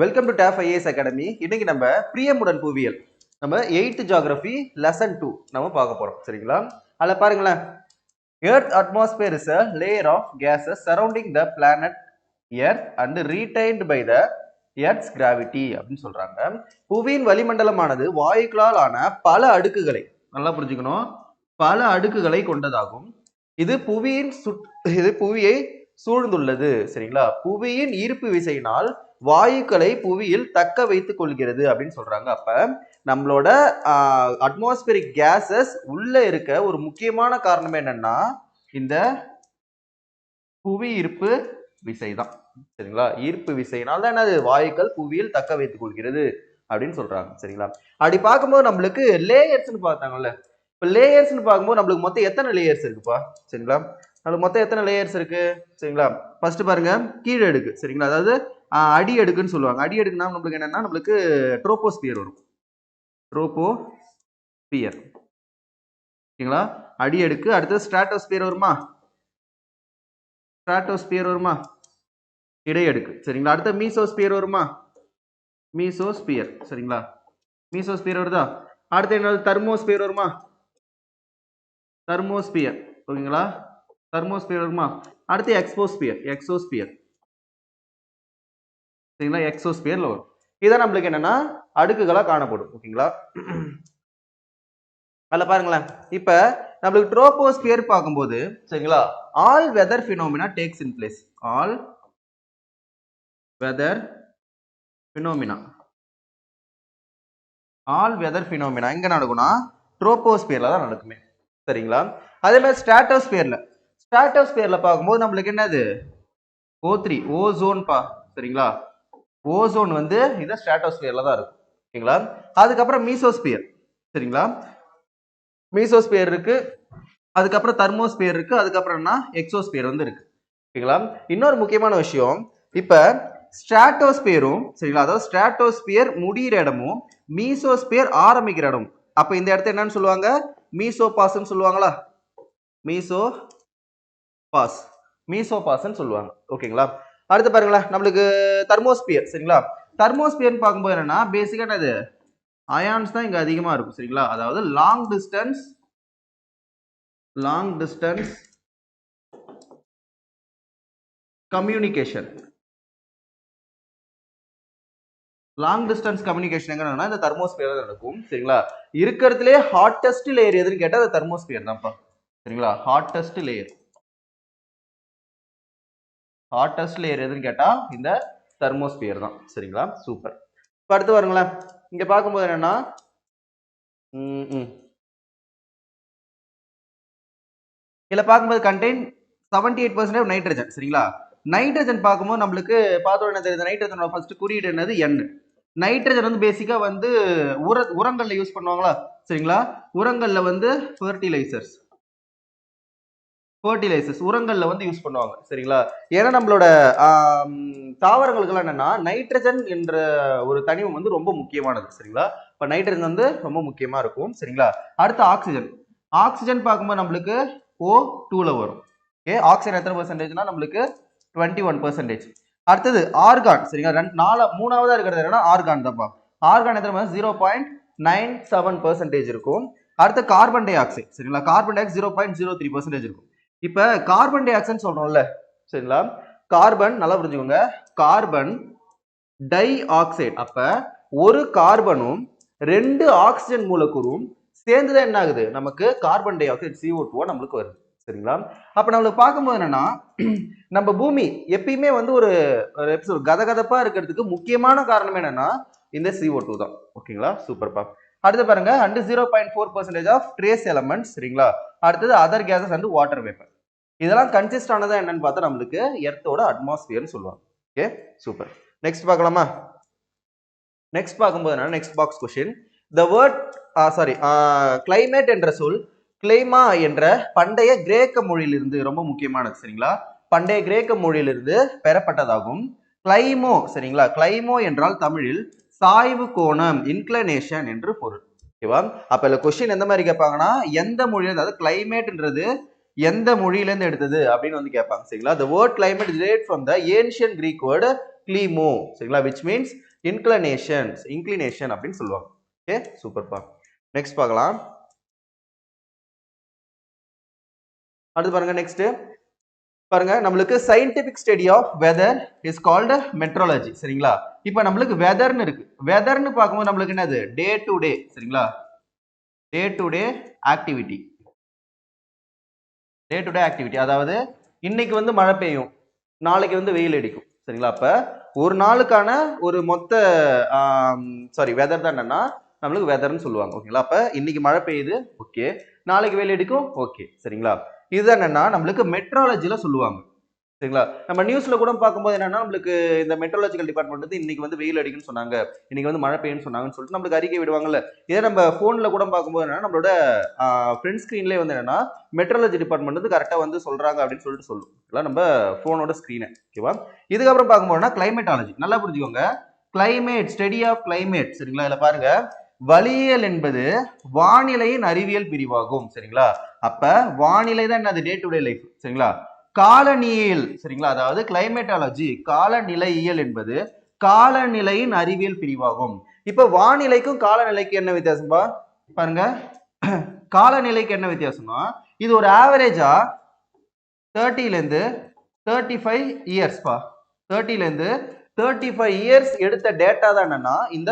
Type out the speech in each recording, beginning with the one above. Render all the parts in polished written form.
Welcome to Tab IAS academy. இன்னைக்கு நம்ம பிரியமுடன் புவியியல் நம்ம 8th ஜியோகிராஃபி லெசன் 2 நம்ம பார்க்க போறோம். சரிங்களா? அதில் பாருங்களேன், earth atmosphere is a layer of gases surrounding the planet earth and retained by the earth's gravity அப்படின்னு சொல்றாங்க. புவியின் வளிமண்டலமானது வாயுக்களால் ஆன பல அடுக்குகளை, நல்லா புரிஞ்சுக்கணும், பல அடுக்குகளை கொண்டதாகும். இது புவியை சூழ்ந்துள்ளது. சரிங்களா? புவியின் ஈர்ப்பு விசையினால் வாயுக்களை புவியில் தக்க வைத்துக் கொள்கிறது அப்படின்னு சொல்றாங்க. அப்ப நம்மளோட அட்மாஸ்பியரிக் கேசஸ் உள்ள இருக்க ஒரு முக்கியமான காரணம் என்னன்னா இந்த புவி ஈர்ப்பு விசை தான். சரிங்களா? ஈர்ப்பு விசையினால் தான் என்னது, வாயுக்கள் புவியில் தக்க வைத்துக் கொள்கிறது அப்படின்னு சொல்றாங்க. சரிங்களா? அப்படி பார்க்கும்போது நம்மளுக்கு லேயர்ஸ்ன்னு பார்த்தாங்கல்ல, இப்ப லேயர்ஸ்ன்னு பார்க்கும்போது நம்மளுக்கு மொத்தம் எத்தனை லேயர்ஸ் இருக்குப்பா? சரிங்களா? நம்மளுக்கு மொத்தம் எத்தனை லேயர்ஸ் இருக்கு? சரிங்களா? ஃபர்ஸ்ட் பாருங்க, கீழே அடுக்கு. சரிங்களா? அதாவது அடி அடுக்குன்னு சொல்லுவாங்க. அடி அடுக்குனா நம்மளுக்கு என்னன்னா, நம்மளுக்கு ட்ரோபோஸ்பியர் வரும். ட்ரோபோஸ்பியர். ஓகேங்களா? அடி அடுக்கு. அடுத்து ஸ்ட்ராட்டோஸ்பியர் வருமா? ஸ்ட்ராட்டோஸ்பியர் வருமா? இடை அடுக்கு. சரிங்களா? அடுத்து மீசோஸ்பியர் வருமா? மீசோஸ்பியர். சரிங்களா? மீசோஸ்பியர் வருதா? அடுத்து என்ன, தெர்மோஸ்பியர் வருமா? தெர்மோஸ்பியர். ஓகேங்களா? தெர்மோஸ்பியர் வருமா? அடுத்து எக்ஸோஸ்பியர். சரிங்களா? எக்ஸோஸ்பியர்ல வரும். இதான் நம்மளுக்கு என்னன்னா அடுக்குகளா காணப்படும். ஓகேங்களா? அதுல பாருங்களேன், இப்ப நம்மளுக்கு ட்ரோபோஸ்பியர் பார்க்கும்போது, சரிங்களா, all weather phenomena takes in place. All weather phenomena எங்க நடக்கும்னா ட்ரோபோஸ்பியர்ல தான் நடக்குமே. சரிங்களா? அதே மாதிரி ஸ்ட்ராட்டோஸ்பியர்ல பார்க்கும்போது நம்மளுக்கு என்னது, O3 ஓசோன் பா. சரிங்களா? ஓசோன் வந்து இந்த ஸ்ட்ராட்டோஸ்பியர்ல தான் இருக்கும். ஓகேங்களா? அதுக்கப்புறம் மீசோஸ்பியர். சரிங்களா? மீசோஸ்பியர் இருக்கு, அதுக்கப்புறம் தெர்மோஸ்பியர் இருக்கு, அதுக்கப்புறம் என்ன, எக்ஸோஸ்பியர் வந்து இருக்கு. ஓகேங்களா? இன்னொரு முக்கியமான விஷயம், இப்ப ஸ்ட்ராட்டோஸ்பியரும், சரிங்களா, அதாவது ஸ்ட்ராட்டோஸ்பியர் முடிகிற இடமும் மீசோஸ்பியர் ஆரம்பிக்கிற இடம். அப்ப இந்த இடத்த என்னன்னு சொல்லுவாங்க, மீசோபாஸ்ன்னு சொல்லுவாங்களா? மீசோபாஸ்ன்னு சொல்லுவாங்க. ஓகேங்களா? அடுத்து பாருங்களேன், நம்மளுக்கு தெர்மோஸ்பியர். சரிங்களா? தெர்மோஸ்பியர் பார்க்கும்போது என்னன்னா, பேசிக்கா என்னது, அயான்ஸ் தான் இங்க அதிகமா இருக்கும். சரிங்களா? அதாவது long distance communication. Long distance communication எங்க நடக்கும்னா இந்த தெர்மோஸ்பியர் தான் நடக்கும். சரிங்களா? இருக்கிறதுலே ஹாட்டஸ்ட் லேயர் எதுன்னு கேட்டா அது தெர்மோஸ்பியர் தான்ப்பா. சரிங்களா? ஹாட்டஸ்ட் லேயர் எதுன்னு கேட்டா இந்த தெர்மோஸ்பியர் தான். சரிங்களா? சூப்பர். இப்ப அடுத்து பாருங்களேன், இங்க பார்க்கும்போது என்னன்னா, இதுல பார்க்கும்போது கண்டெயின் 78% நைட்ரஜன். சரிங்களா? நைட்ரஜன் பார்க்கும்போது நம்மளுக்கு பார்த்தோம் என்ன தெரியுது, நைட்ரஜனோட ஃபர்ஸ்ட் குறியீடு என்னது, N. நைட்ரஜன் வந்து பேசிக்கா வந்து உரங்கள்ல யூஸ் பண்ணுவாங்களா? சரிங்களா? உரங்கள்ல வந்து ஃபெர்டிலைசர்ஸ் உரங்கள்ல வந்து யூஸ் பண்ணுவாங்க. சரிங்களா? ஏன்னா நம்மளோட தாவரங்களுக்கெல்லாம் என்னன்னா நைட்ரஜன் என்ற ஒரு தனிமம் வந்து ரொம்ப முக்கியமானது. சரிங்களா? இப்ப நைட்ரஜன் வந்து ரொம்ப முக்கியமா இருக்கும். சரிங்களா? அடுத்து ஆக்சிஜன் பார்க்கும்போது நம்மளுக்கு O2ல வரும். ஓகே, ஆக்சிஜன் எத்தனை பர்சன்டேஜ்னா நம்மளுக்கு 21%. அடுத்தது ஆர்கான். சரிங்களா? மூணாவதா இருக்கிறது என்னன்னா ஆர்கான் தான்ப்பா. ஆர்கான் எத்தனை 0.97% இருக்கும். அடுத்து கார்பன் டை ஆக்சைடு. சரிங்களா? கார்பன் டை ஆக்சைடு 0.03% இருக்கும். இப்ப கார்பன் டை ஆக்சைடு சொல்றோம்ல, சரிங்களா? கார்பன், நல்லா புரிஞ்சுக்கோங்க, கார்பன் டை ஆக்சைடு. அப்ப ஒரு கார்பனும் 2 ஆக்சிஜன் மூலக்கூறும் சேர்ந்துதான் என்ன ஆகுது, நமக்கு கார்பன் டை ஆக்சைடு CO2 நம்மளுக்கு வருது. சரிங்களா? அப்ப நம்மளுக்கு பார்க்கும்போது என்னன்னா, நம்ம பூமி எப்பயுமே வந்து ஒரு கதகதப்பா இருக்கிறதுக்கு முக்கியமான காரணம் என்னன்னா இந்த CO2 தான். ஓகேங்களா? சூப்பர்ப்பா. அடுத்து பாருங்க, அண்ட் 0.4% ஆஃப் ட்ரேஸ் எலமெண்ட்ஸ். சரிங்களா? அடுத்தது other cases and water vapour. இதெல்லாம் கன்சிஸ்ட் ஆனதா என்னன்னு பார்த்தா நம்மளுக்கு எர்த்தோட அட்மாஸ்பியர்னு சொல்லுவாங்க. Okay, super. நெக்ஸ்ட் பார்க்கலாமா? நெக்ஸ்ட் பார்க்கும்போது என்ன, next box question, the word climate என்ற சொல் கிளைமா என்ற பண்டைய கிரேக்க மொழியிலிருந்து, ரொம்ப முக்கியமானது. சரிங்களா? பண்டைய கிரேக்க மொழியிலிருந்து பெறப்பட்டதாகும். கிளைமோ, சரிங்களா, கிளைமோ என்றால் தமிழில் சாய்வு கோணம், இன்க்ளினேஷன் என்று பொருள். ஓகேவா? அப்ப இல்ல கொஸ்டின் எந்த மாதிரி கேட்பாங்கன்னா, எந்த மொழியில, அதாவது கிளைமேட்ன்றது எந்த மொழியில இருந்து எடுத்தது அப்படின்னு வந்து கேட்பாங்க. சரிங்களா? the word climate is derived from the ancient Greek word கிளிமோ சரிங்களா, விச் மீன்ஸ் இன்க்ளினேஷன் அப்படின்னு சொல்லுவாங்க. ஓகே சூப்பர்ப்பா. நெக்ஸ்ட் பார்க்கலாம். அடுத்து பாருங்க, நெக்ஸ்ட் பாருங்க, நம்மளுக்கு scientific study of weather is called meteorology சரிங்களா. இப்போ நம்மளுக்கு வெதர்னு இருக்கு. வெதர்னு பார்க்கும்போது நம்மளுக்கு என்னது, டே டு டே சரிங்களா, day to day activity. Day to day activity அதாவது இன்னைக்கு வந்து மழை பெய்யும், நாளைக்கு வந்து வெயில் அடிக்கும் சரிங்களா. அப்ப ஒரு நாளுக்கான ஒரு மொத்த வெதர் தான் என்னன்னா நம்மளுக்கு வெதர்னு சொல்லுவாங்க. ஓகேங்களா. அப்ப இன்னைக்கு மழை பெய்யுது, ஓகே, நாளைக்கு வெயில் அடிக்கும், ஓகே சரிங்களா. இதுதான் என்னன்னா நம்மளுக்கு மெட்ராலஜில சொல்லுவாங்க சரிங்களா. நம்ம நியூஸ்ல கூட பார்க்கும்போது என்னன்னா நம்மளுக்கு இந்த மெட்ரோலஜிக்கல் டிபார்ட்மெண்ட் வந்து இன்னைக்கு வந்து வெயில் அடிக்குன்னு சொன்னாங்க, இன்னைக்கு வந்து மழை பெய்யும்னு சொன்னாங்கன்னு சொல்லிட்டு நம்மளுக்கு அறிக்கை விடுவாங்கல்ல. இதே நம்ம போன்ல கூட பார்க்கும்போது என்னன்னா நம்மளோட ஃப்ரண்ட் ஸ்கிரீன்லேயே வந்து என்னன்னா மெட்ரோலஜி டிபார்ட்மெண்ட் வந்து கரெக்டா வந்து சொல்றாங்க அப்படின்னு சொல்லிட்டு சொல்லும் நம்ம போனோட ஸ்கிரீனை. ஓகேவா. இதுக்கப்புறம் பார்க்கும்போதுனா கிளைமேட்டாலஜி. நல்லா புரிஞ்சுக்கோங்க, கிளைமேட் ஸ்டடி ஆஃப் கிளைமேட் சரிங்களா. இதுல பாருங்க, வளியியல் என்பது வானிலையின் அறிவியல் பிரிவாகும் சரிங்களா. அப்ப வானிலை தான் என்னது, டே டு டே லைஃப் சரிங்களா. காலநிலையியல் சரிங்களா, அதாவது கிளைமேட்டாலஜி காலநிலையியல் என்பது காலநிலையின் அறிவியல் பிரிவாகும். இப்ப வானிலைக்கும் காலநிலைக்கு என்ன வித்தியாசம்பா பாருங்க. காலநிலைக்கு என்ன வித்தியாசம்னா இது ஒரு ஆவரேஜா 30ல இருந்து 35 இயர்ஸ்பா, 30ல இருந்து 35 இயர்ஸ் எடுத்த டேட்டா தான் என்னன்னா இந்த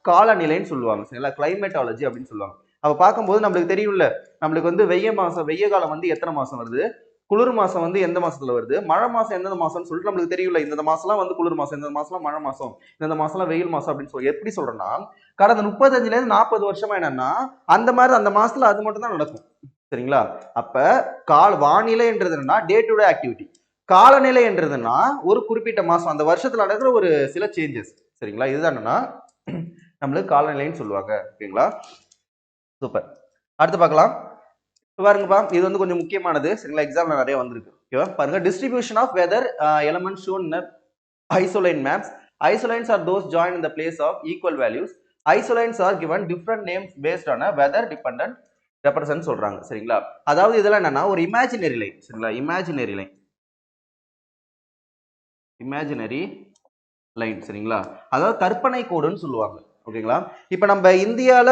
காலநிலைன்னு சொல்லுவாங்க சரிங்களா, கிளைமேட்டாலஜி அப்படின்னு சொல்லுவாங்க. அப்ப பார்க்கும்போது நம்மளுக்கு தெரியும்ல, நம்மளுக்கு வந்து வெய்ய காலம் வந்து எத்தனை மாசம் வருது, குளிர் மாசம் வந்து எந்த மாசத்துல வருது, மழை மாசம் எந்தெந்த மாசம்னு சொல்லிட்டு நம்மளுக்கு தெரியல. இந்த மாசம்லாம் வந்து குளிர் மாசம், இந்த மாசம்லாம் மழை மாசம், இந்த மாசம்லாம் வெயில் மாசம் அப்படின்னு சொல்லி எப்படி சொல்றேன்னா கடந்த 35ல இருந்து 40 வருஷமா என்னன்னா அந்த மாதிரி அந்த மாசத்துல அது மட்டும் தான் நடக்கும் சரிங்களா. அப்ப வானிலைன்றது என்னன்னா டே டு டே ஆக்டிவிட்டி, காலநிலை என்றதுன்னா ஒரு குறிப்பிட்ட மாசம் அந்த வருஷத்துல நடக்கிற ஒரு சில சேஞ்சஸ் சரிங்களா. இதுதான் என்னன்னா நம்மளுக்கு காலநிலைன்னு சொல்லுவாங்க. ஓகேங்களா, சூப்பர். அடுத்து பார்க்கலாம். பாருங்கப்பா, இது வந்து கொஞ்சம் முக்கியமானது சரிங்களா, எக்ஸாம்ல நிறைய வந்திருக்கு. ஓகேவா. பாருங்க, distribution of weather elements shown in isoline maps. Isolines are those joined in the place of equal values. Isolines are given different names based on a weather dependent represent சொல்றாங்க சரிங்களா. அதாவது இதெல்லாம் என்னன்னா ஒரு இமேஜினரி லைன் சரிங்களா, imaginary line சரிங்களா, அதாவது கற்பனை கோடுன்னு சொல்லுவாங்க. ஓகேங்களா. இப்ப நம்ம இந்தியால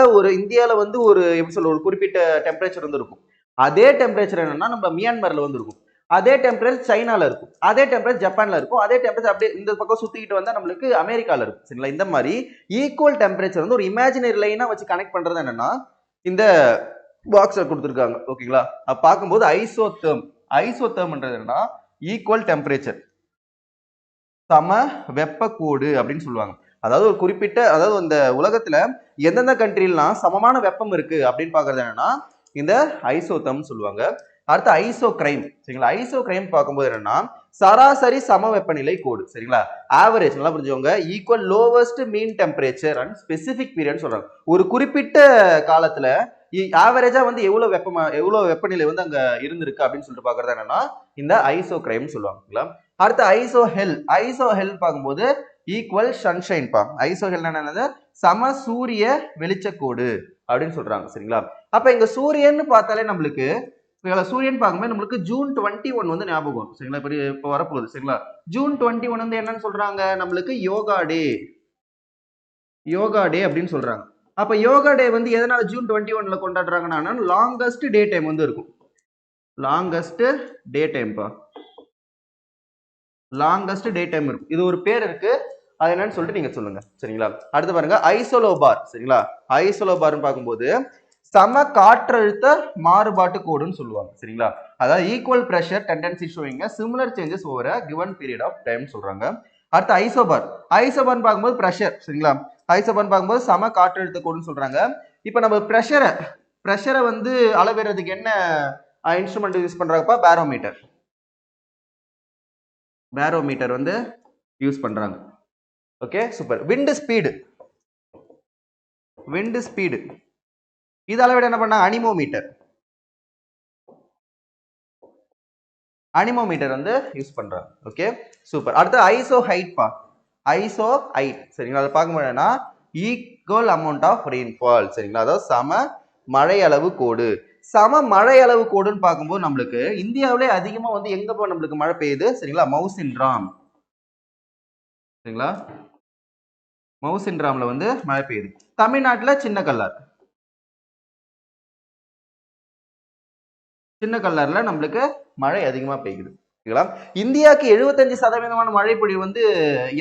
வந்து ஒரு எப்படி சொல்ல ஒரு குறிப்பிட்ட டெம்பரேச்சர் வந்து இருக்கும். அதே டெம்பரேச்சர் என்னன்னா நம்ம மியான்மர்ல வந்து இருக்கும், அதே டெம்பரேச்சர் சைனால இருக்கும், அதே டெம்பரேச்சர் ஜப்பான்ல இருக்கும், அதே டெம்பரேச்சர் அப்படியே இந்த பக்கம் சுத்திக்கிட்டு வந்தா நம்மளுக்கு அமெரிக்கால இருக்கும் சரிங்களா. இந்த மாதிரி ஈக்குவல் டெம்பரேச்சர் வந்து ஒரு இமேஜினரி லைனா வச்சு கனெக்ட் பண்றது என்னன்னா இந்த பாக்ஸ்ல கொடுத்துருக்காங்க. ஓகேங்களா. பார்க்கும்போது ஐசோதேர்ம்ன்றது என்னன்னா ஈக்குவல் டெம்பரேச்சர், சம வெப்பக்கோடு அப்படின்னு சொல்லுவாங்க. அதாவது ஒரு குறிப்பிட்ட, அதாவது இந்த உலகத்துல எந்தெந்த கண்ட்ரிலாம் சமமான வெப்பம் இருக்கு அப்படின்னு பாக்குறது என்னன்னா இந்த ஐசோதம் சொல்லுவாங்க. அடுத்து ஐசோகிரைம் சரிங்களா. ஐசோகிரைம் பார்க்கும்போது என்னன்னா சராசரி சம வெப்பநிலை கோடு சரிங்களா. ஆவரேஜ் நல்லா புரிஞ்சுக்கோங்க, equal lowest mean temperature and specific period சொல்றாங்க. ஒரு குறிப்பிட்ட காலத்துல ஆவரேஜா வந்து எவ்வளவு வெப்பநிலை வந்து அங்க இருந்திருக்கு அப்படின்னு சொல்லிட்டு பாக்குறது என்னன்னா இந்த ஐசோகிரைம் சொல்லுவாங்க. அடுத்து ஐசோஹெல் பார்க்கும்போது ஈக்குவல் சன்ஷைன் பா. ஐசோஹெல் என்னது, சம சூரிய வெளிச்சக்கோடு அப்படின்னு சொல்றாங்க சரிங்களா. அப்ப இங்க சூரியன் பார்த்தாலே நம்மளுக்கு சூரியன் பார்க்கும்போது நம்மளுக்கு ஜூன் 21 வந்து ஞாபகம் வரும் சரிங்களா. இப்ப வரப்போகுது சரிங்களா. ஜூன் 21 வந்து என்னன்னு சொல்றாங்க நம்மளுக்கு யோகா டே அப்படின்னு சொல்றாங்க. அப்ப யோகா டே வந்து எதனால ஜூன் 21ல கொண்டாடுறாங்கன்னா லாங்கஸ்ட் டே டைம் வந்து இருக்கும். லாங்கஸ்ட் டே டைம் இருக்கும். இது ஒரு பேர் இருக்கு, அது என்னன்னு சொல்லிட்டு நீங்க சொல்லுங்க சரிங்களா. அடுத்து பாருங்க, ஐசோலோபார் சரிங்களா. ஐசோலோபார்னு பார்க்கும்போது சம காற்றழுத்த மாறுபாட்டு கோடுன்னு சொல்லுவாங்க சரிங்களா. அதாவது equal pressure tendency showing similar changes over given period of time சொல்றாங்க. அடுத்து ஐசோபார் பார்க்கும்போது பிரஷர் சரிங்களா. ஐசோபார் பார்க்கும்போது சம காற்றழுத்த கோடுன்னு சொல்றாங்க. இப்ப நம்ம பிரஷரை வந்து அளவிடுறதுக்கு என்ன இன்ஸ்ட்ருமெண்ட் யூஸ் பண்றாங்கப்பா, பேரோமீட்டர் வந்து யூஸ் பண்றாங்க. Okay super. விண்ட் ஸ்பீடு இது அளவிட என்ன பண்ணா அனிமோமீட்டர் வந்து யூஸ் பண்றாங்க. Okay super. அடுத்து ஐசோ ஹைட் சரிங்களா. அதை பார்க்கும்போதுனா ஈக்குவல் அமௌண்ட் ஆஃப் ரெயின்ஃபால் சரிங்களா, அதாவது சம மழை அளவு கோடுன்னு பார்க்கும்போது நம்மளுக்கு இந்தியாவிலே அதிகமா வந்து எங்க நம்மளுக்கு மழை பெய்யுது சரிங்களா, மவுசின்ராம் சரிங்களா? மவுசின் ராம்ல வந்து மழை பெய்யுது. தமிழ்நாட்டுல சின்ன கல்லார், சின்ன கல்லார்ல நம்மளுக்கு மழை அதிகமா பெய்யுது. ஓகேங்களா? இந்தியாவுக்கு 75% மழை பொழிவு வந்து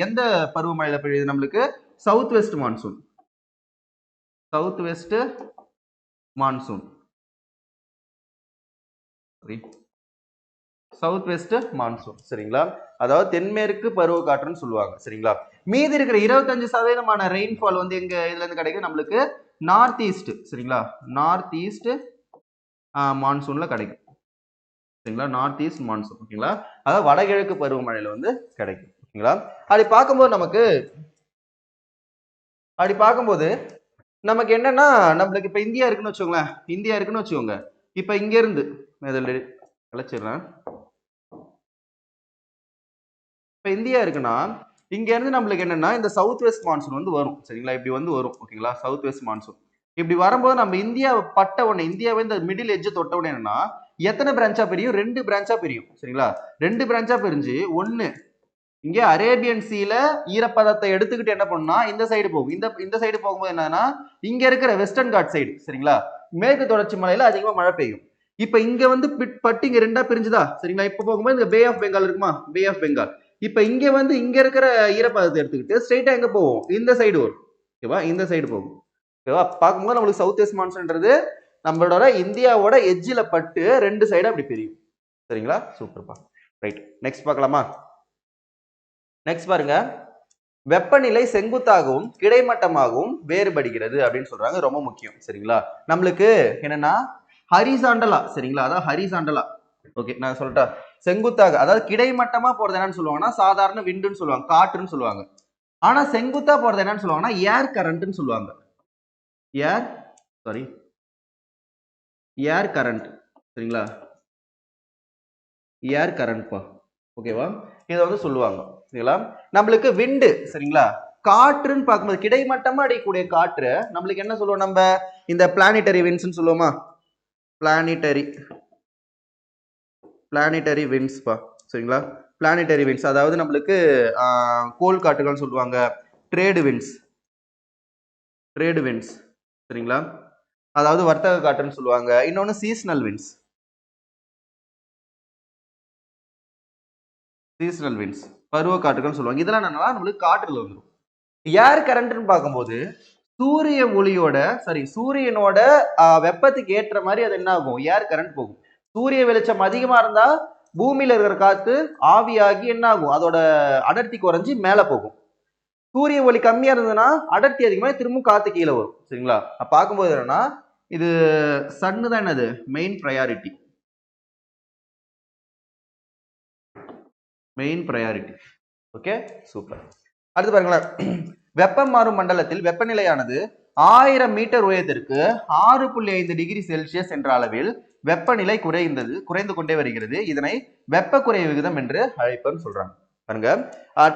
எந்த பருவமழையில பெய்யுது நம்மளுக்கு? South west monsoon, south west monsoon, south west monsoon. சரிங்களா? அதாவது தென்மேற்கு பருவ காற்றுன்னு சொல்லுவாங்க. சரிங்களா? மீதி இருக்கிற 25% ரெயின்ஃபால் வந்து எங்க இதுல இருந்து கிடைக்கும் நம்மளுக்கு? North east. சரிங்களா? நார்த் ஈஸ்ட் மான்சூன்ல கிடைக்கும். சரிங்களா? North east monsoon. ஓகேங்களா? அதாவது வடகிழக்கு பருவமழையில வந்து கிடைக்கும். ஓகேங்களா? அப்படி பார்க்கும்போது நமக்கு என்னன்னா, நம்மளுக்கு இப்ப இந்தியா இருக்குன்னு வச்சுக்கோங்களேன், இந்தியா இருக்குன்னு வச்சுக்கோங்க. இப்ப இங்க இருந்து அழைச்சிடுறேன். இப்ப இந்தியா இருக்குன்னா இங்க இருந்து நம்மளுக்கு என்னன்னா இந்த சவுத் வெஸ்ட் மான்சூன் வந்து வரும். சரிங்களா? இப்படி வந்து வரும். ஓகேங்களா? சவுத் வெஸ்ட் மான்சூன் இப்படி வரும்போது நம்ம இந்தியா பட்ட உடனே, இந்தியாவை இந்த மிடில் எட்ஜ் தொட்ட உடனே என்னன்னா எத்தனை பிரான்ச்சா பிரியும்? 2 பிரான்ச்சா பிரியும். சரிங்களா? 2 பிரான்ச்சா பிரிஞ்சு ஒண்ணு இங்க அரேபியன் சீல ஈரப்பதத்தை எடுத்துக்கிட்டு என்ன பண்ணா இந்த சைடு போகும். இந்த சைடு போகும்போது என்னன்னா இங்க இருக்கிற வெஸ்டர்ன் காட் சைடு, சரிங்களா, மேற்கு தொடர்ச்சி மலையில அதிகமா மழை பெய்யும். இப்ப இங்க வந்து பட்டு இங்க 2ஆ பிரிஞ்சுதா? சரிங்களா? இப்ப போகும்போது இந்த பே ஆஃப் பெங்கால் இருக்குமா? Bay of Bengal. இப்ப இங்க வந்து இங்க இருக்கிற ஈரப்பதத்தை எடுத்துக்கிட்டு ஸ்ட்ரெயிட்டா எங்க போவோம்? இந்த சைடு வரும். ஓகேவா? இந்த சைடு போகும். ஓகேவா? பார்க்கும்போது நம்மளுக்கு சவுத் வெஸ்ட் மான்சூன்ன்றது நம்மளோட இந்தியாவோட எட்ஜில பட்டு 2 சைடு அப்படி பிரியும். சரிங்களா? சூப்பர்ப்பா. ரைட், நெக்ஸ்ட் பார்க்கலாமா? நெக்ஸ்ட் பாருங்க, வெப்பநிலை செங்குத்தாகவும் கிடைமட்டமாகவும் வேறுபடுகிறது அப்படின்னு சொல்றாங்க. ரொம்ப முக்கியம். சரிங்களா? நம்மளுக்கு என்னன்னா ஹரிசாண்டலா, சரிங்களா, அதாவது ஹரிசாண்டலா. ஓகே, நான் சொல்லிட்டா செங்குத்தாக, அதாவது கிடைமட்டமா போறது என்னன்னு சொல்லுவாங்கன்னா சாதாரண விண்டுன்னு சொல்லுவாங்க, காற்றுன்னு சொல்லுவாங்க. ஆனா செங்குத்தா போறது என்னன்னு சொல்லுவாங்கன்னா ஏர் கரண்ட்னு சொல்லுவாங்க. ஏர் கரண்ட். சரிங்களா? ஏர் கரண்ட்பா. ஓகேவா? இதை வந்து சொல்லுவாங்க. சரிங்களா? நம்மளுக்கு விண்டு, சரிங்களா, காற்றுன்னு பார்க்கும்போது கிடைமட்டமா அடிக்கக்கூடிய காற்று நம்மளுக்கு என்ன சொல்லுவோம்? நம்ம இந்த பிளானிட்டரி விண்ட்ஸ்னு சொல்லுவோமா? பிளானிட்டரி விண்ட்ஸ்பா. சரிங்களா? பிளானிட்டரி விண்ட்ஸ் அதாவது நம்மளுக்கு கோல் காற்றுகள் சொல்லுவாங்க, ட்ரேடு விண்ட்ஸ். சரிங்களா? அதாவது வர்த்தக காற்றுன்னு சொல்லுவாங்க. இன்னொன்னு சீசனல் விண்ட்ஸ், பருவ காற்றுகள் சொல்லுவாங்க. இதெல்லாம் என்னன்னா நம்மளுக்கு காற்றுல வந்துடும். ஏர் கரண்ட்னு பார்க்கும்போது சூரியனோட வெப்பத்துக்கு ஏற்ற மாதிரி அது என்ன ஆகும்? ஏர் கரண்ட் போகும். சூரிய வெளிச்சம் அதிகமா இருந்தா பூமியில இருக்கிற காத்து ஆவியாகி என்ன ஆகும்? அதோட அடர்த்தி குறைஞ்சி மேல போகும். சூரிய ஒளி கம்மியா இருந்ததுன்னா அடர்த்தி அதிகமா திரும்ப காத்து கீழே வரும். சரிங்களா? பார்க்கும்போது என்னன்னா இது சன்னு தான் என்னது மெயின் ப்ரையாரிட்டி. Okay, super. அடுத்து பாருங்களேன், வெப்பம் மாறும் மண்டலத்தில் வெப்பநிலையானது 1000 மீட்டர் உயரத்திற்கு 6.5 டிகிரி செல்சியஸ் என்ற அளவில் வெப்பநிலை குறைந்து கொண்டே வருகிறது. இதனை வெப்ப குறை விகிதம் என்று அழைப்பன்னு சொல்றாங்க. பாருங்க,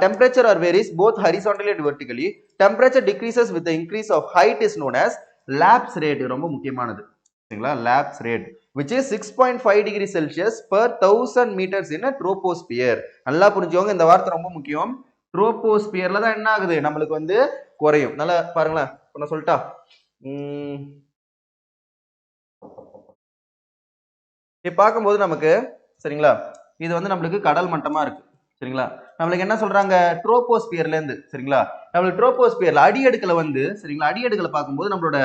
temperature or varies both horizontally and vertically. Temperature decreases with the increase of height is known as lapse rate. ரொம்ப முக்கியமானது. சரிங்களா? lapse rate which is 6.5 degree Celsius per 1000 meters in a troposphere. நல்லா புரிஞ்சுக்கோங்க, இந்த வார்த்தை ரொம்ப முக்கியம். ட்ரோபோஸ்பியர்ல தான் என்ன ஆகுது நம்மளுக்கு வந்து குறையும். நல்லா பாருங்களேன், நான் சொல்லிட்டா பார்க்கும்போது நமக்கு, சரிங்களா, இது வந்து நம்மளுக்கு கடல் மட்டமா இருக்கு. சரிங்களா? நம்மளுக்கு என்ன சொல்றாங்க? ட்ரோபோஸ்பியர்ல இருந்து, சரிங்களா, நம்மளுக்கு ட்ரோபோஸ்பியர்ல அடியடுக்குல வந்து, சரிங்களா, அடியடுக்குல பார்க்கும்போது நம்மளோட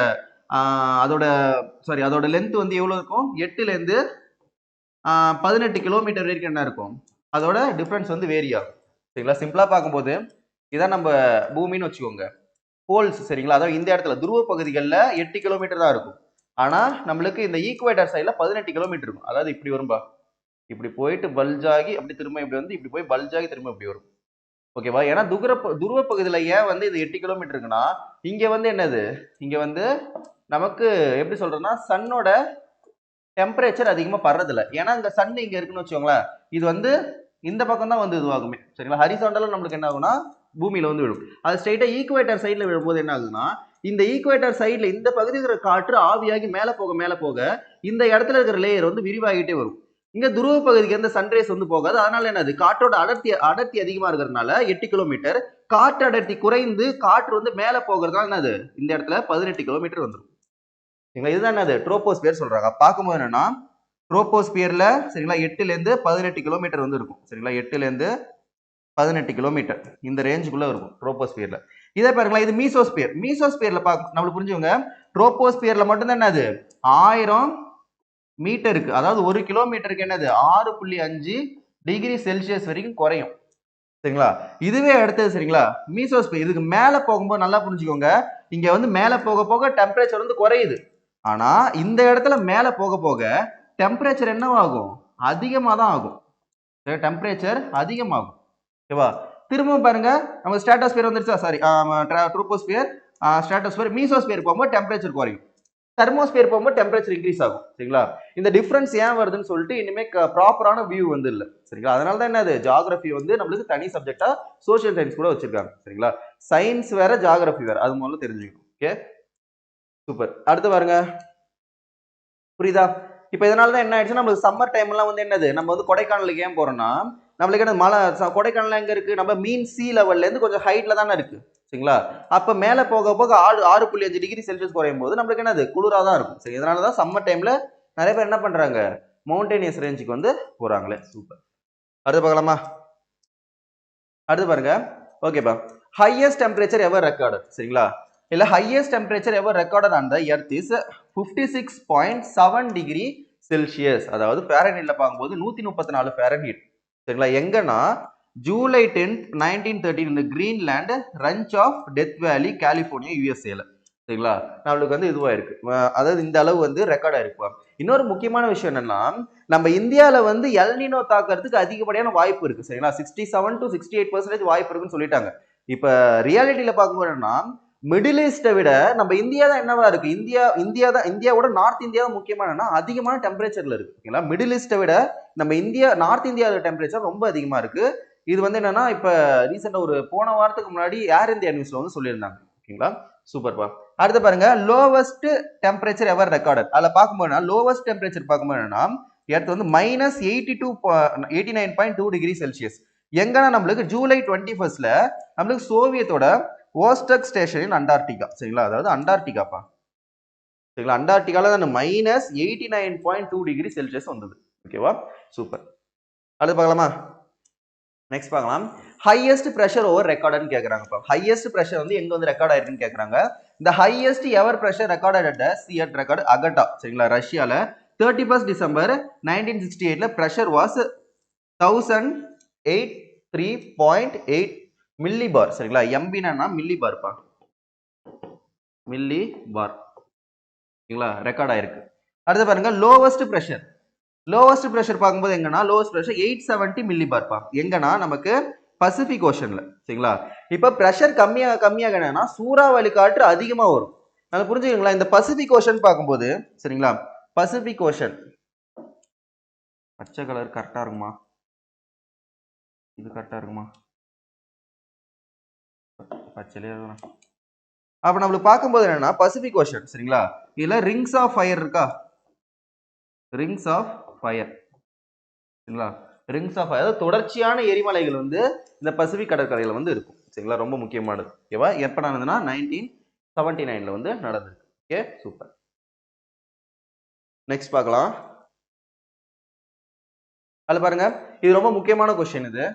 அதோட லென்த் வந்து எவ்வளவு இருக்கும்? 8ல இருந்து 18 கிலோமீட்டர் வரைக்கும் என்ன இருக்கும்? அதோட டிஃபரன்ஸ் வந்து வேரி ஆகும். சரிங்களா? சிம்பிளா பார்க்கும்போது இதான் நம்ம பூமின்னு வச்சுக்கோங்க, போல்ஸ். சரிங்களா? அதாவது இந்த இடத்துல துருவ பகுதிகளில் 8 கிலோமீட்டர் தான் இருக்கும். ஆனா நம்மளுக்கு இந்த ஈக்குவேட்டர் சைட்ல 18 கிலோமீட்டர் இருக்கும். அதாவது இப்படி வரும்பா, இப்படி போயிட்டு பல்ஜாகி அப்படி திரும்ப இப்படி வந்து இப்படி போய் பல்ஜாகி திரும்ப இப்படி வரும். ஓகேவா? ஏன்னா துருவ பகுதியில ஏன் வந்து இது 8 கிலோமீட்டர் இருக்குன்னா இங்க வந்து என்னது, இங்க வந்து நமக்கு எப்படி சொல்றேன்னா சன்னோட டெம்பரேச்சர் அதிகமா படுறது இல்லை. ஏன்னா இந்த சன் இங்க இருக்குன்னு வச்சுக்கோங்களேன், இது வந்து இந்த பக்கம் தான் வந்து இதுவாகுமே. சரிங்களா? ஹரிசாண்டலா நம்மளுக்கு என்ன ஆகும்னா பூமியில வந்து விழும். அது ஸ்ட்ரைட்டா ஈக்குவேட்டர் சைட்ல விழும்போது என்ன ஆகுதுன்னா இந்த ஈக்குவேட்டர் சைட்ல இந்த பகுதியில் இருக்கிற காற்று ஆவியாகி மேல போக இந்த இடத்துல இருக்கிற லேயர் வந்து விரிவாகிட்டே வரும். இங்க துருவ பகுதிக்கு எந்த சன்ரைஸ் வந்து போகாது. அதனால என்னது காற்றோட அடர்த்தி அதிகமா இருக்கிறதுனால 8 கிலோமீட்டர், காற்று அடர்த்தி குறைந்து காற்று வந்து மேல போகிறதுனால என்னது இந்த இடத்துல 18 கிலோமீட்டர் வந்துடும். சரிங்களா, இதுதான் என்னது ட்ரோபோஸ்பியர் சொல்றாங்க. பார்க்கும்போது என்னன்னா ட்ரோபோஸ்பியர்ல சரிங்களா 8ல இருந்து 18 கிலோமீட்டர் வந்து இருக்கும். சரிங்களா, 8ல இருந்து 18 கிலோமீட்டர் இந்த ரேஞ்சுக்குள்ள இருக்கும் ட்ரோபோஸ்பியர்ல. இதே பாருங்களா, இது மீசோஸ்பியர். மீசோஸ்பியர்ல நம்மளுக்கு புரிஞ்சுங்க, ட்ரோபோஸ்பியர்ல மட்டும் தான் என்னது 1000 மீட்டருக்கு, அதாவது 1 கிலோமீட்டருக்கு என்னது 6.5 டிகிரி செல்சியஸ் வரைக்கும் குறையும். சரிங்களா, இதுவே அடுத்தது சரிங்களா மீசோஸ்பியர். இதுக்கு மேல போகும்போது நல்லா புரிஞ்சுக்கோங்க, இங்க வந்து மேல போக போக டெம்பரேச்சர் வந்து குறையுது. ஆனா இந்த இடத்துல மேல போக போக டெம்பரேச்சர் என்னவாகும், அதிகமா தான் ஆகும். டெம்பரேச்சர் அதிகமாகும். ஓகேவா, திரும்பவும் பாருங்க நம்ம ஸ்ட்ராட்டோஸ்பியர் வந்துருச்சா, சாரி ட்ரோபோஸ்பியர், ஸ்ட்ராட்டோஸ்பியர், மீசோஸ்பியர் போகும்போது டெம்பரேச்சர் குறையும். தெர்மோஸ்பியர் போகும்போது டெம்பரேச்சர் இன்க்ரீஸ் ஆகும். சரிங்களா, இந்த டிஃபரன்ஸ் ஏன் வருதுன்னு சொல்லிட்டு இனிமே ப்ராப்பரான வியூ வந்து இல்ல. சரிங்களா, அதனால தான் என்னது ஜியோகிராஃபி வந்து நம்மளுக்கு தனி சப்ஜெக்டா சோஷியல் சயின்ஸ் கூட வச்சிருக்காங்க. சரிங்களா, சயின்ஸ் வேற ஜியோகிராஃபி வேற, அது முதல்ல தெரிஞ்சுக்கணும். Okay, super. அடுத்து பாருங்க, புரியுதா? இப்ப இதனால தான் என்ன ஆயிடுச்சு, நம்மளுக்கு சம்மர் டைம்லாம் வந்து என்னது நம்ம வந்து கொடைக்கானலுக்கு ஏன் போறோம்னா, நம்மளுக்கு என்ன மலை, கொடைக்கானல் எங்க இருக்கு, நம்ம மீன் சி லெவல்ல இருந்து கொஞ்சம் ஹைட்ல தானே இருக்கு. சரிங்களா, அப்ப மேல போக போக 6.5 டிகிரி செல்சியஸ் குறையும் போது நம்மளுக்கு என்னது குளிரா தான் இருக்கும். சரி, இதனாலதான் சம்மர் டைம்ல நிறைய பேர் என்ன பண்றாங்க, மவுண்டேனியஸ் ரேஞ்சுக்கு வந்து போறாங்களே. சூப்பர். அடுத்து பார்க்கலாமா? அடுத்து பாருங்க, ஓகேப்பா. ஹையஸ்ட் டெம்பரேச்சர் எவர் ரெக்கார்டட். சரிங்களா, இல்ல highest temperature ever recorded on the earth is 56.7 degree Celsius. அதாவது ஃபாரன்ஹீட்ல பார்க்கும்போது 134 ஃபாரன்ஹீட். சரிங்களா, எங்கன்னா ஜூலை 10th 1913 இந்த கிரீன்லாண்ட் ரஞ்ச் ஆஃப் டெத் வேலி கலிபோர்னியா யூஎஸ்ஏல. சரிங்களா, நம்மளுக்கு வந்து இதுவா இருக்கு, அதாவது இந்த அளவு வந்து ரெக்கார்ட் ஆயிருக்கு. இன்னொரு முக்கியமான விஷயம் என்னன்னா, நம்ம இந்தியாவில வந்து எல்னினோ தாக்குறதுக்கு அதிகப்படியான வாய்ப்பு இருக்கு. சரிங்களா, 67 to 68% வாய்ப்பு இருக்குன்னு சொல்லிட்டாங்க. இப்ப ரியாலிட்டியில பார்க்கும்போது என்னன்னா, மிடில் ஈஸ்ட்டை விட நம்ம இந்தியா தான் என்னவா இருக்கு, இந்தியாவோட நார்த் இந்தியா முக்கியமான என்னன்னா அதிகமான டெம்பரேச்சர்ல இருக்கு. ஓகேங்களா, மிடில் ஈஸ்ட்டை விட நம்ம இந்தியா, நார்த் இந்தியாவோட டெம்பரேச்சர் ரொம்ப அதிகமா இருக்கு. இது வந்து என்னன்னா இப்ப ரீசெண்டா ஒரு போன வாரத்துக்கு முன்னாடி ஏர் இந்தியா நியூஸ்ல வந்து சொல்லியிருந்தாங்க. ஓகேங்களா, சூப்பர்ப்பா. அடுத்து பாருங்க, லோவஸ்ட் டெம்பரேச்சர் எவர் ரெக்கார்டட். அதுல பார்க்கும்போது லோவஸ்ட் டெம்பரேச்சர் பார்க்கும்போது என்னன்னா எர்த் வந்து -89.2 டிகிரி செல்சியஸ். எங்கன்னா நம்மளுக்கு ஜூலை 21st நம்மளுக்கு சோவியத்தோட ஓஸ்டக் ஸ்டேஷன் இன் அண்டார்டிகா. சரிங்களா, அதாவது அண்டார்டிகாப்பா. சரிங்களா, அண்டார்டிகால தான் -89.2 டிகிரி செல்சியஸ் வந்தது. ஓகேவா, சூப்பர். அடுத்து பார்க்கலாமா? நெக்ஸ்ட் பார்க்கலாம், ஹையஸ்ட் பிரஷர் ஓவர் ரெக்கார்டுன்னு கேட்கறாங்க. ஹையஸ்ட் பிரஷர் வந்து எங்க வந்து ரெக்கார்ட் ஆயிருக்குன்னு கேட்கறாங்க. இந்த highest ever pressure recorded at சியட் ரெக்கார்ட் அகட்டா. சரிங்களா, ரஷ்யால 31st December 1968 pressure was 1083.8 millibar. சரிங்களா, எம்பினா மில்லி பார்ப்பா, மில்லி பார். சரிங்களா, ரெக்கார்ட் ஆயிருக்கு. அடுத்து பாருங்க, லோவஸ்ட் பிரஷர். லோவஸ்ட் பிரஷர் பார்க்கும்போது எங்கன்னா லோவஸ்ட் பிரஷர் 870 மில்லி பார்ப்பா. எங்கன்னா நமக்கு பசிபிக் ஓஷன்ல. சரிங்களா, இப்ப பிரஷர் கம்மியாக என்னன்னா சூறாவளி காற்று அதிகமா வரும். நம்ம புரிஞ்சுக்கீங்களா, இந்த பசிபிக் ஓஷன் பார்க்கும்போது சரிங்களா, பசிபிக் ஓஷன் பச்சை கலர் கரெக்டா இருக்குமா, இது கரெக்டா இருக்குமா, பச்சையிலே இருக்கணும். அப்ப நம்மளுக்கு பார்க்கும்போது என்னன்னா பசிபிக் ஓஷன். சரிங்களா, இதுல ரிங்ஸ் ஆஃப் ஃபயர் இருக்கா, ரிங்ஸ் ஆஃப் ஃபயர். சரிங்களா, ரிங்ஸ் ஆஃப் ஃபயர் தொடர்ச்சியான எரிமலைகள் வந்து இந்த பசிபிக் கடற்கரையில வந்து இருக்கும். சரிங்களா, ரொம்ப முக்கியமானது. ஓகேவா, எப்ப நடந்ததுன்னா 1979 வந்து நடந்திருக்கு. Okay, super. நெக்ஸ்ட் பார்க்கலாம். அது பாருங்க, இது ரொம்ப முக்கியமான கொஸ்டின் இது,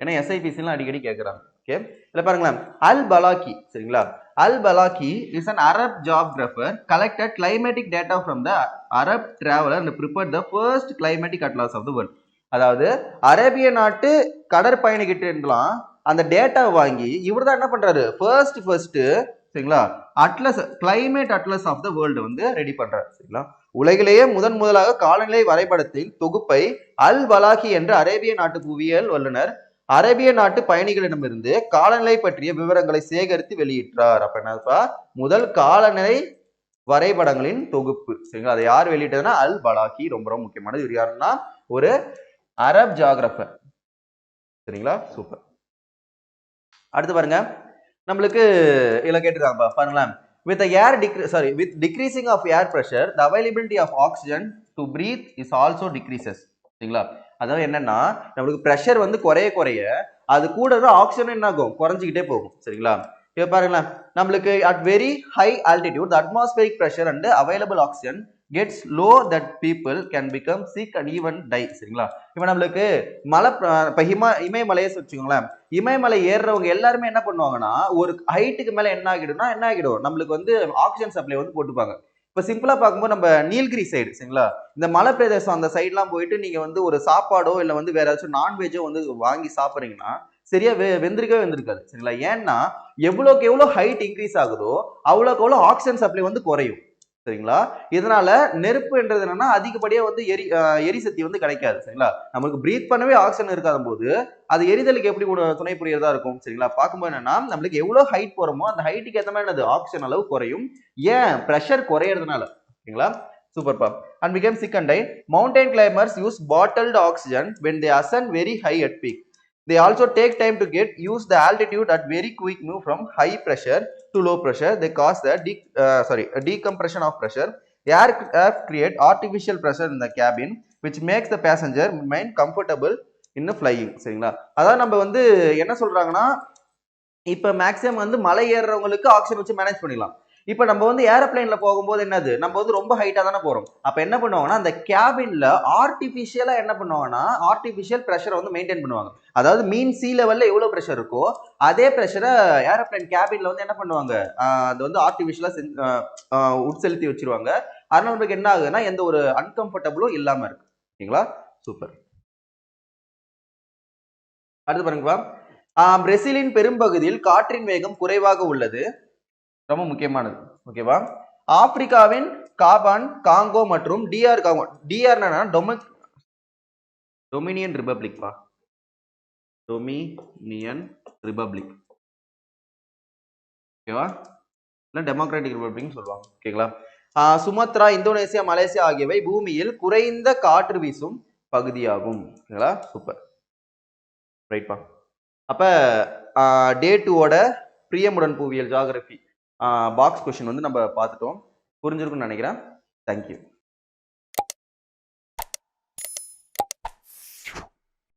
ஏன்னா எஸ்ஐபிசிலாம் அடிக்கடி கேட்கறாங்க. ஓகே, இதுல பாருங்களேன், அல் பலாக்கி. சரிங்களா, அல் பலாக்கி is an Arab geographer collected climatic data from the Arab traveler and prepared the first climatic atlas of the world. அதாவது அரேபிய நாட்டு கடற்பயணிகிட்ட இருந்தலாம் அந்த டேட்டா வாங்கி இவர் தான் என்ன பண்றாரு, ஃபர்ஸ்ட் சரிங்களா atlas, climate atlas of the world வந்து ரெடி பண்றாரு. சரிங்களா, உலகிலேயே முதலாக காலநிலை வரைபடத்தின் தொகுப்பை அல் பலாகி என்ற அரேபிய நாட்டு புவியியல் வல்லுநர் அரேபிய நாட்டு பயணிகளிடமிருந்து காலநிலை பற்றிய விவரங்களை சேகரித்து வெளியிட்டார். அப்ப என்னப்பா, முதல் காலநிலை வரைபடங்களின் தொகுப்பு. சரிங்களா, அதை யார் வெளியிட்டதுன்னா அல் பலாகி. ரொம்ப ரொம்ப முக்கியமானது. இவர் யாருன்னா ஒரு அரப் ஜியோகிராஃபர். சரிங்களா, சூப்பர். அடுத்து பாருங்க, நம்மளுக்கு இதுல கேட்டுருக்காங்க பாருங்களேன், with decreasing of air pressure the availability of oxygen to breathe is also decreases. சரிங்களா? அதாவது என்னன்னா நம்மளுக்கு ப்ரெஷர் வந்து குறைய அது கூட ஆக்சிஜன் என்ன ஆகும், குறைஞ்சிக்கிட்டே போகும். சரிங்களா? இப்ப பாருங்களேன், நம்மளுக்கு at very high altitude atmospheric pressure and available oxygen gets low that people can become sick and even die. சரிங்களா? இப்ப நம்மளுக்கு மலை இப்ப இமயமலையை வச்சுக்கோங்களேன், இமயமலை ஏறுறவங்க எல்லாருமே என்ன பண்ணுவாங்கன்னா ஒரு ஹைட்டுக்கு மேல என்ன ஆகிடும் நம்மளுக்கு வந்து ஆக்சிஜன் சப்ளை வந்து போட்டுப்பாங்க. இப்ப சிம்பிளா பார்க்கும்போது நம்ம நீலகிரி சைடு, சரிங்களா, இந்த மலை பிரதேசம் அந்த சைட்லாம் போயிட்டு நீங்க வந்து ஒரு சாப்பாடோ இல்ல வந்து வேற ஏதாச்சும் நான்வெஜ்ஜோ வந்து வாங்கி சாப்பிடுறீங்கன்னா சரியா வெந்திருக்கவே வெந்திருக்காது. சரிங்களா? ஏன்னா எவ்வளவுக்கு எவ்வளவு ஹைட் இன்க்ரீஸ் ஆகுதோ அவ்வளவுக்கு எவ்வளவு ஆக்சிஜன் சப்ளை வந்து குறையும். சரிங்களா? இதனால நெருப்புன்றது என்னன்னா அதிகப்படியா வந்து எரிசக்தி வந்து கிடைக்காது. சரிங்களா? நமக்கு பிரீத் பண்ணவே ஆக்சிஜன் இருக்காத போது அது எரிதலுக்கு எப்படி துணை புரியறதா இருக்கும். சரிங்களா? பார்க்கும்போது என்னன்னா நம்மளுக்கு எவ்வளவு ஹைட் போறோமோ அந்த ஹைட்டுக்கு ஏத்த மாதிரி ஆக்சிஜன் அளவு குறையும். ஏன் பிரஷர் குறையறதுனால. சரிங்களா? சூப்பர்ப்பா. And became sick and die. Mountain climbers use bottled oxygen when they ascend very high at peak. They also take time to get use the altitude at very quick move from high pressure to low pressure. They cause the decompression of pressure. Aircraft create artificial pressure in the cabin, which makes the passenger remain comfortable in flying. சரிங்களா? அதான் நம்ம வந்து என்ன சொல்றாங்கன்னா இப்ப maximum வந்து மலை ஏறுறவங்களுக்கு oxygen வச்சு மேனேஜ் பண்ணிடலாம். இப்ப நம்ம வந்து ஏரோப்ளைன்ல போகும்போது என்னது நம்ம வந்து ரொம்ப ஹைட்டா தானே போறோம். அப்ப என்ன பண்ணுவாங்கன்னா அந்த கேபின்ல ஆர்டிபிஷியலா என்ன பண்ணுவாங்கன்னா ஆர்டிபிஷியல் பிரஷரை வந்து மெயின்டைன் பண்ணுவாங்க. அதாவது மீன் சி லெவல்ல எவ்வளவு பிரஷர் இருக்கோ அதே பிரஷரை ஏரோப்ளைன் கேபின்ல வந்து என்ன பண்ணுவாங்க, அது வந்து ஆர்டிபிஷியலா உட்செலுத்தி வச்சிருவாங்க. அதனால நமக்கு என்ன ஆகுதுன்னா எந்த ஒரு அன்கம்ஃபர்டபுளும் இல்லாம இருக்கு. ஓகேங்களா? சூப்பர். அடுத்து பாருங்கப்பா, பிரேசிலின் பெரும்பகுதியில் காற்றின் வேகம் குறைவாக உள்ளது. ரொம்ப முக்கியமானது. ஓகேவா? ஆப்பிரிக்காவின் காபான், காங்கோ மற்றும் DR Congo. DR Dominion Republic பா. Dominion Republic. ஓகேவா? இல்ல டெமோக்ராட்டிக் ரிபப்ளிக்னு சொல்லுவாங்க. ஓகேங்களா? சுமத்ரா, இந்தோனேசியா, மலேசியா ஆகியவை பூமியில் குறைந்த காற்று வீசும் பகுதியாகும். ஓகேங்களா? சூப்பர். ரைட்பா. அப்ப டே 2ஓட பிரியமுடன் புவியியல் ஜியோகிராஃபி பாக்ஸ் கொஸ்டின் வந்து நம்ம பார்த்துட்டோம். புரிஞ்சிருக்கும்னு நினைக்கிறேன். தேங்க்யூ.